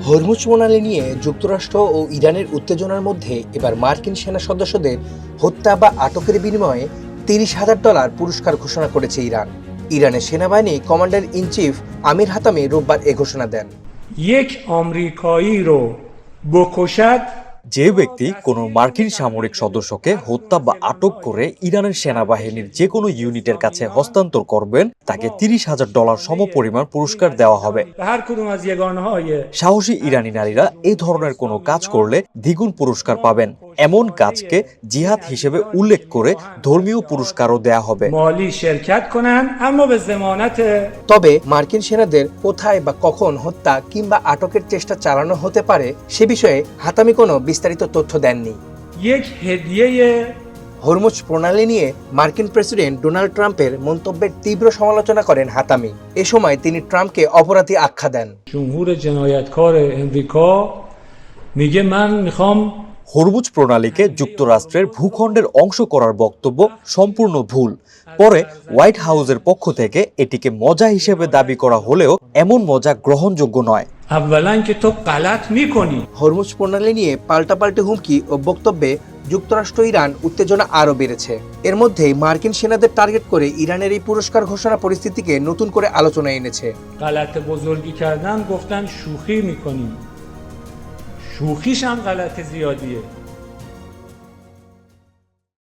Hormuz প্রণালী নিয়ে যুক্তরাষ্ট্র ও ইরানের উত্তেজনার মধ্যে এবার মার্কিন সেনা সদস্যদের হত্যা বা আটকের বিনিময়ে $30,000 পুরস্কার ঘোষণা করেছে ইরান। ইরানের সেনাবাহিনী commander in chief Amir Hatami রোববার এ ঘোষণা দেন। یک آمریکایی رو بکشد যে ব্যক্তি কোনো মার্কিন সামরিক সদস্যকে হত্যা বা আটক করে ইরানের সেনাবাহিনীর যে কোনো ইউনিটের কাছে হস্তান্তর করবেন তাকে $30,000 সমপরিমাণ পুরস্কার দেওয়া হবে। به هر کدوم از یگانه‌های সাহসী ইরানি নারীরা এই ধরনের কোনো কাজ করলে দ্বিগুণ পুরস্কার পাবেন। এমন কাজকে জিহাদ হিসেবে উল্লেখ করে ধর্মীয় পুরস্কারও দেয়া হবে। مالی شرکت کنند اما به ضمانت তবে মার্কিন সেনাদের কোথায় বা কখন হত্যা কিংবা আটকের চেষ্টা চালানো হতে পারে সে বিষয়ে হাতামি কোনো বিস্তারিত তথ্য দেননি। یک هدیه হরমুজ প্রণালী নিয়ে মার্কিন প্রেসিডেন্ট ডোনাল্ড ট্রাম্পের মন্তব্যের তীব্র সমালোচনা করেন হাতামি। এ সময় তিনি ট্রাম্পকে অপরাধী আখ্যা দেন। جمهور جنایتکار امریکا میگه من میخوام হরমুজ প্রণালীকে যুক্তরাষ্ট্রের ভূখণ্ডের অংশ করার বক্তব্য সম্পূর্ণ ভুল। পরে হোয়াইট হাউসের পক্ষ থেকে এটিকে মজা হিসেবে দাবি করা হলেও এমন মজা গ্রহণযোগ্য নয়। اولا که تو غلط میکنی হরমুজ প্রণালী নিয়ে পাল্টাপাল্টি হুমকি ও বক্তব্যে যুক্তরাষ্ট্র ইরান উত্তেজনা আরও বেড়েছে। এর মধ্যেই মার্কিন সেনাদের টার্গেট করে ইরানের এই পুরস্কার ঘোষণা পরিস্থিতিকে নতুন করে আলোচনায় এনেছে। غلط بزرگی کردن گفتن شوخی میکنیم شوخیش هم غلط زیادیه